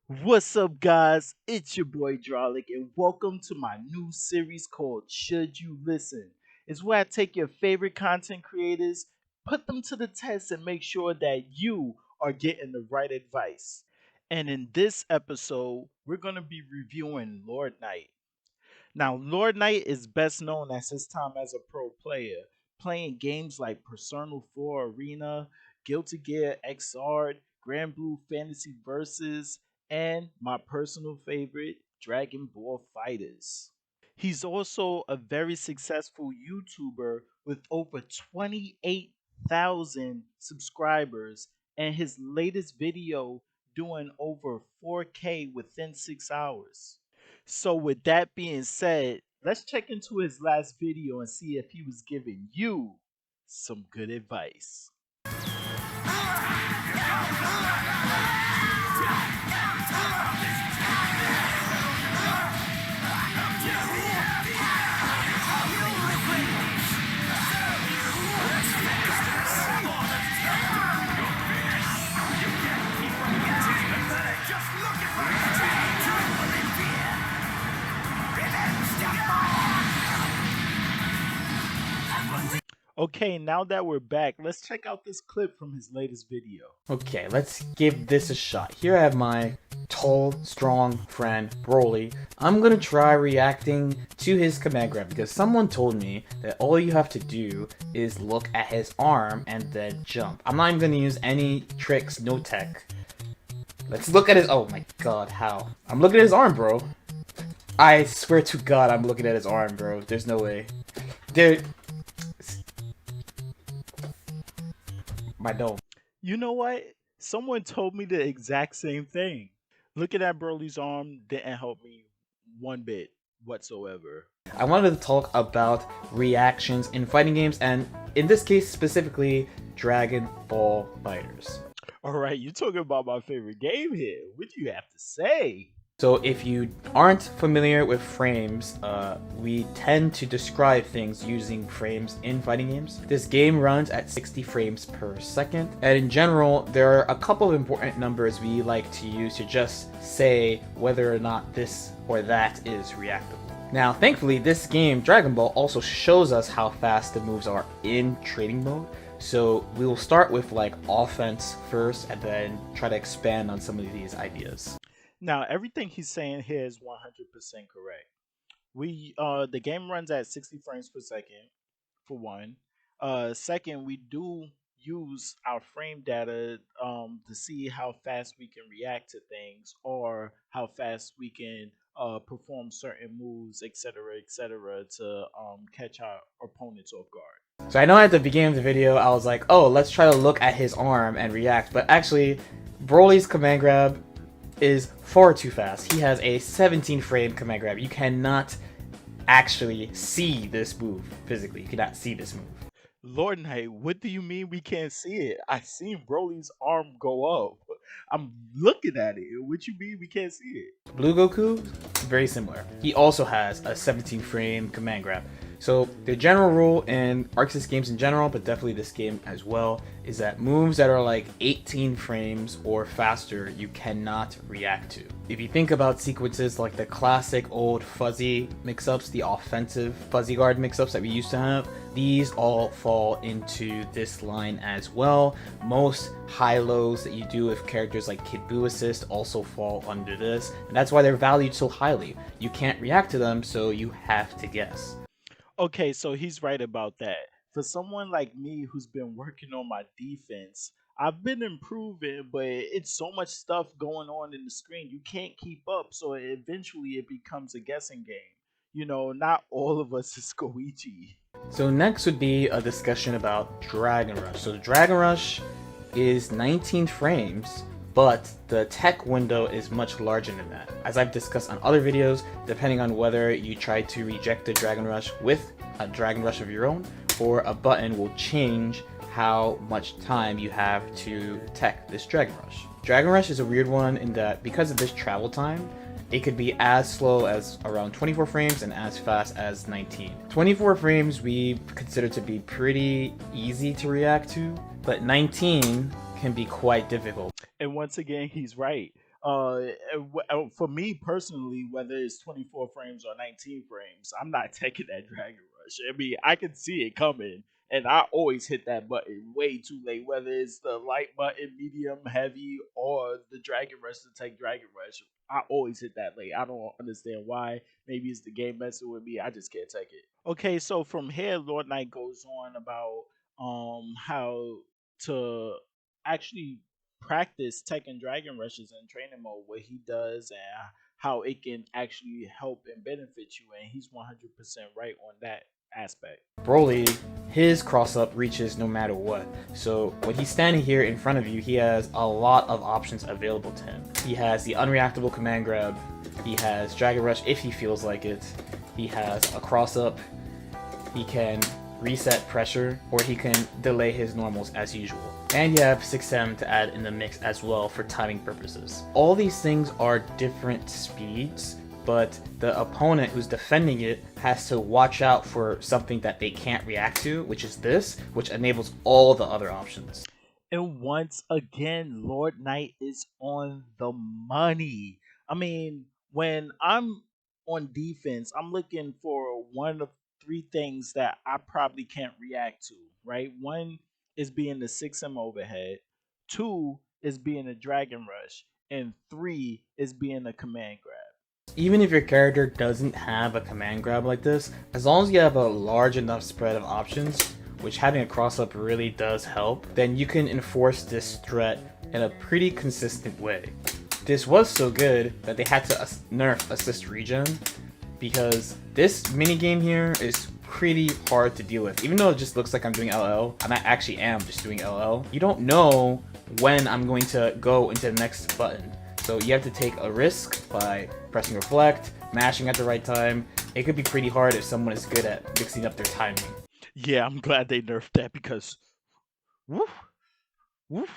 What's up, guys? It's your boy Draulic, and welcome to my new series called Should You Listen? It's where I take your favorite content creators, put them to the test, and make sure that you are getting the right advice. And in this episode, we're going to be reviewing Lord Knight. Now, Lord Knight is best known as his time as a pro player, playing games like Persona 4 Arena, Guilty Gear XR, Grand Blue Fantasy Versus, and my personal favorite, Dragon Ball Fighters. He's also a very successful YouTuber with over 28,000 subscribers, and his latest video doing over 4K within 6 hours. So, with that being said, let's check into his last video and see if he was giving you some good advice. Okay, now that we're back, let's check out this clip from his latest video. Okay, let's give this a shot. Here I have my tall, strong friend, Broly. I'm gonna try reacting to his command grab because someone told me that all you have to do is look at his arm and then jump. I'm not even gonna use any tricks, no tech. Let's look at his- oh my god, how? I'm looking at his arm, bro. I swear to god I'm looking at his arm, bro. There's no way. Dude. My dome. You know what? Someone told me the exact same thing. Looking at Broly's arm didn't help me one bit whatsoever. I wanted to talk about reactions in fighting games, and in this case specifically, Dragon Ball Fighters. All right, you're talking about my favorite game here. What do you have to say? So if you aren't familiar with frames, we tend to describe things using frames in fighting games. This game runs at 60 frames per second, and in general, there are a couple of important numbers we like to use to just say whether or not this or that is reactable. Now, thankfully, this game, Dragon Ball, also shows us how fast the moves are in training mode. So we will start with like offense first and then try to expand on some of these ideas. Now, everything he's saying here is 100% correct. The game runs at 60 frames per second for one. Second, we do use our frame data to see how fast we can react to things or how fast we can perform certain moves, etc., to catch our opponents off guard. So I know at the beginning of the video, I was like, oh, let's try to look at his arm and react. But actually, Broly's command grab is far too fast. He has a 17 frame command grab. You cannot actually see this move physically. You cannot see this move. Lord Knight, what do you mean we can't see it? I seen Broly's arm go up. I'm looking at it. What you mean we can't see it? Blue Goku, very similar. He also has a 17 frame command grab. So the general rule in Arc games in general, but definitely this game as well, is that moves that are like 18 frames or faster, you cannot react to. If you think about sequences like the classic old fuzzy mix-ups, the offensive fuzzy guard mix-ups that we used to have, these all fall into this line as well. Most high-lows that you do with characters like Kid Buu Assist also fall under this, and that's why they're valued so highly. You can't react to them, so you have to guess. Okay, so he's right about that. For someone like me who's been working on my defense, I've been improving, but it's so much stuff going on in the screen. You can't keep up, so eventually it becomes a guessing game. You know, not all of us is Koichi. So next would be a discussion about Dragon Rush. So Dragon Rush is 19 frames, but the tech window is much larger than that. As I've discussed on other videos, depending on whether you try to reject the Dragon Rush with a Dragon Rush of your own, or a button will change how much time you have to tech this Dragon Rush. Dragon Rush is a weird one in that because of this travel time, it could be as slow as around 24 frames and as fast as 19. 24 frames we consider to be pretty easy to react to, but 19 can be quite difficult. And once again, he's right. For me personally, whether it's 24 frames or 19 frames, I'm not taking that Dragon Rush. I mean, I can see it coming, and I always hit that button way too late, whether it's the light button, medium, heavy, or the Dragon Rush to take Dragon Rush. I always hit that late. I don't understand why. Maybe it's the game messing with me. I just can't take it. Okay, so from here, Lord Knight goes on about how to actually practice Tekken Dragon Rushes in training mode, what he does and how it can actually help and benefit you. And he's 100% right on that aspect. Broly, his cross up reaches no matter what. So when he's standing here in front of you, he has a lot of options available to him. He has the unreactable command grab, he has Dragon Rush if he feels like it, he has a cross up, he can reset pressure, or he can delay his normals as usual. And you have 6M to add in the mix as well for timing purposes. All these things are different speeds, but the opponent who's defending it has to watch out for something that they can't react to, which is this, which enables all the other options. And once again, Lord Knight is on the money. I mean, when I'm on defense, I'm looking for one of three things that I probably can't react to, right? One is being the 6M overhead, two is being a Dragon Rush, and three is being a command grab. Even if your character doesn't have a command grab like this, as long as you have a large enough spread of options, which having a cross up really does help, then you can enforce this threat in a pretty consistent way. This was so good that they had to nerf assist regen, because this minigame here is pretty hard to deal with. Even though it just looks like I'm doing LL, and I actually am just doing LL, you don't know when I'm going to go into the next button. So you have to take a risk by pressing reflect, mashing at the right time. It could be pretty hard if someone is good at mixing up their timing. Yeah, I'm glad they nerfed that because woof, woof,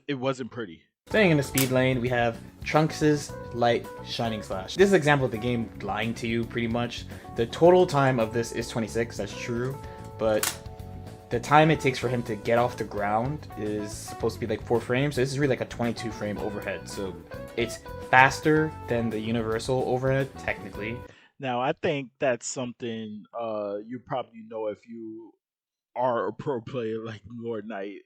it wasn't pretty. Staying in the speed lane, we have Trunks' Light Shining Slash. This is an example of the game lying to you, pretty much. The total time of this is 26, that's true, but the time it takes for him to get off the ground is supposed to be like 4 frames. So this is really like a 22 frame overhead, so it's faster than the universal overhead, technically. Now, I think that's something you probably know if you are a pro player like Lord Knight,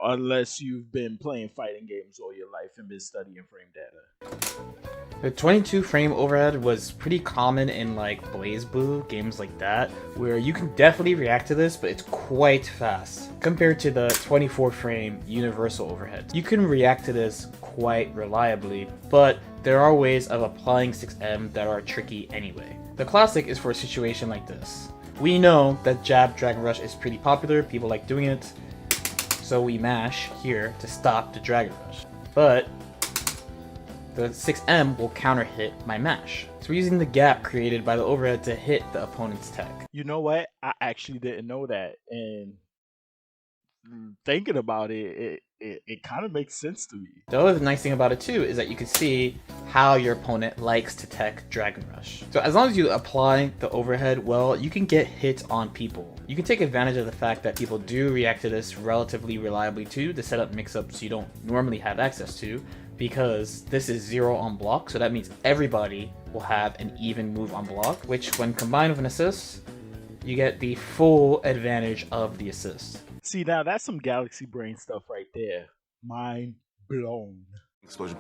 unless you've been playing fighting games all your life and been studying frame data. The 22 frame overhead was pretty common in like BlazBlue, games like that, where you can definitely react to this, but it's quite fast compared to the 24 frame universal overhead. You can react to this quite reliably, but there are ways of applying 6M that are tricky anyway. The classic is for a situation like this. We know that jab Dragon Rush is pretty popular, people like doing it, so we mash here to stop the Dragon Rush. But the 6M will counter hit my mash. So we're using the gap created by the overhead to hit the opponent's tech. You know what? I actually didn't know that, and thinking about it kind of makes sense to me. The other nice thing about it too is that you can see how your opponent likes to tech Dragon Rush. So as long as you apply the overhead well, you can get hits on people. You can take advantage of the fact that people do react to this relatively reliably too, to set up mix-ups you don't normally have access to, because this is 0 on block, so that means everybody will have an even move on block, which when combined with an assist, you get the full advantage of the assist. See, now that's some galaxy brain stuff right there. Mind blown. Explosion.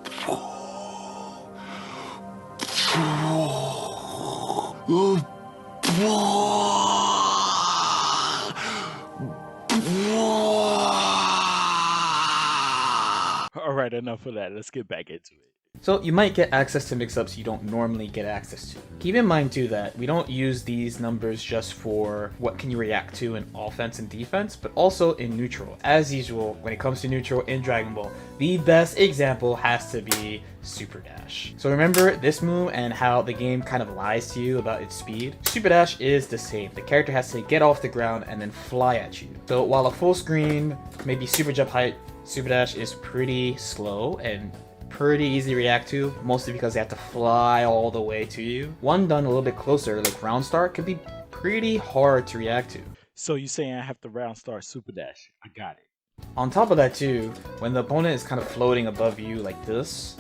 All right, enough of that. Let's get back into it. So you might get access to mix-ups you don't normally get access to. Keep in mind too that we don't use these numbers just for what can you react to in offense and defense, but also in neutral. As usual, when it comes to neutral in Dragon Ball, the best example has to be Super Dash. So remember this move and how the game kind of lies to you about its speed? Super Dash is the same. The character has to get off the ground and then fly at you. So while a full screen, maybe super jump height, Super Dash is pretty slow and pretty easy to react to, mostly because they have to fly all the way to you. One done a little bit closer, like Round Start, could be pretty hard to react to. So you saying I have to round start Super Dash? I got it. On top of that too, when the opponent is kind of floating above you like this,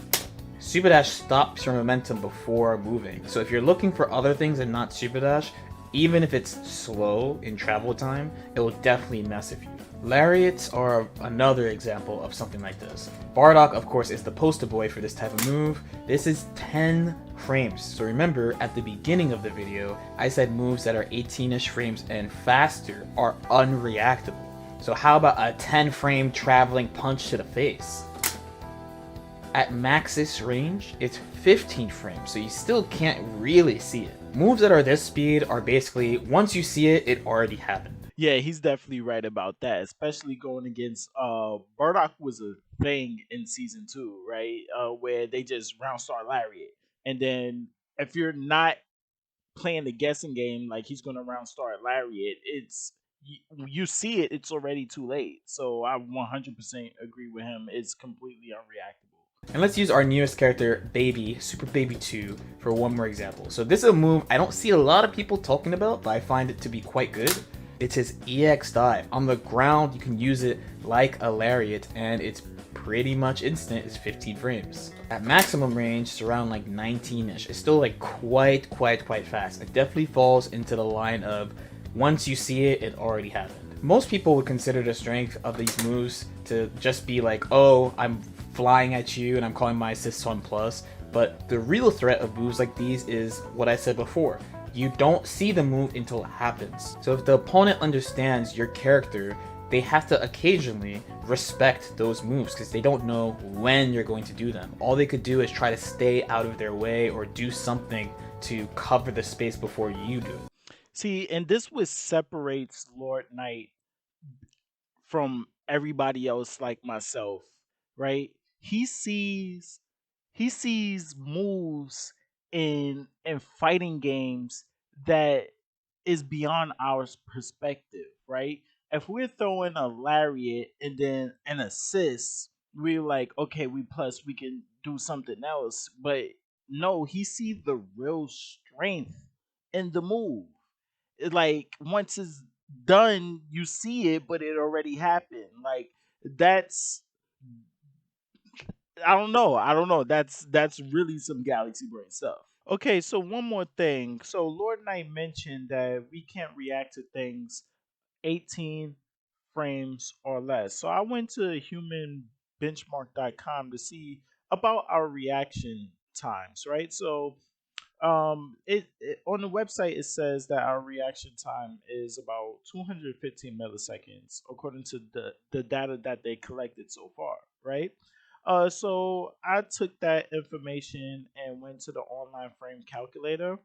Super Dash stops your momentum before moving. So if you're looking for other things and not Super Dash, even if it's slow in travel time, it will definitely mess with you. Lariats are another example of something like this. Bardock, of course, is the poster boy for this type of move. This is 10 frames. So remember, at the beginning of the video, I said moves that are 18-ish frames and faster are unreactable. So how about a 10 frame traveling punch to the face? At max's range, it's 15 frames, so you still can't really see it. Moves that are this speed are basically, once you see it, it already happened. Yeah, he's definitely right about that, especially going against Burdock was a thing in season 2, right? Where they just round star lariat. And then if you're not playing the guessing game like he's gonna round star lariat, you see it, it's already too late. So I 100% agree with him. It's completely unreactable. And let's use our newest character, Baby, Super Baby 2, for one more example. So this is a move I don't see a lot of people talking about, but I find it to be quite good. It's his EX dive. On the ground, you can use it like a lariat, and it's pretty much instant. It's 15 frames. At maximum range, it's around like 19-ish. It's still like quite fast. It definitely falls into the line of once you see it, it already happened. Most people would consider the strength of these moves to just be like, oh, I'm flying at you and I'm calling my assist 1+. But the real threat of moves like these is what I said before. You don't see the move until it happens. So if the opponent understands your character, they have to occasionally respect those moves because they don't know when you're going to do them. All they could do is try to stay out of their way or do something to cover the space before you do it. See, and this what separates Lord Knight from everybody else like myself, right? He sees moves in fighting games that is beyond our perspective, right? If we're throwing a lariat and then an assist, we're like, okay, we can do something else. But no, he sees the real strength in the move. Like once it's done, you see it, but it already happened. Like that's I don't know. That's really some galaxy brain stuff. Okay, so one more thing. So Lord Knight mentioned that we can't react to things 18 frames or less. So I went to humanbenchmark.com to see about our reaction times, right? So it on the website it says that our reaction time is about 215 milliseconds according to the data that they collected so far, right? So I took that information and went to the online frame calculator.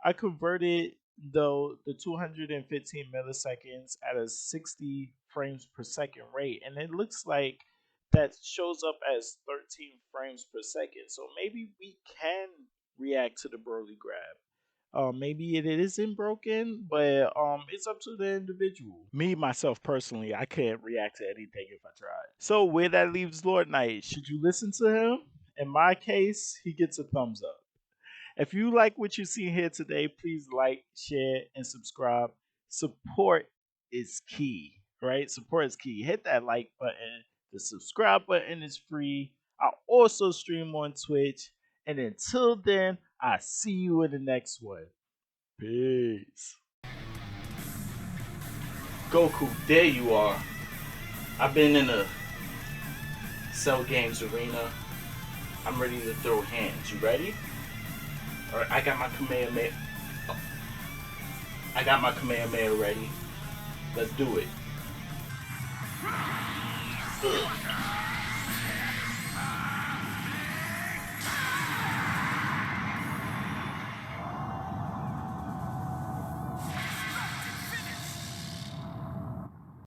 I converted the 215 milliseconds at a 60 frames per second rate, and it looks like that shows up as 13 frames per second. So maybe we can react to the Broly grab. Maybe it isn't broken, but it's up to the individual. Me myself personally, I can't react to anything if I tried. So where that leaves Lord Knight, should you listen to him? In my case, he gets a thumbs up. If you like what you see here today, please like, share, and subscribe. Support is key, right? Support is key. Hit that like button. The subscribe button is free. I also stream on Twitch. And until then, I see you in the next one. Peace. Goku, there you are. I've been in the Cell Games arena. I'm ready to throw hands. You ready? Alright, I got my Kamehameha. Oh. I got my Kamehameha ready. Let's do it. Ugh.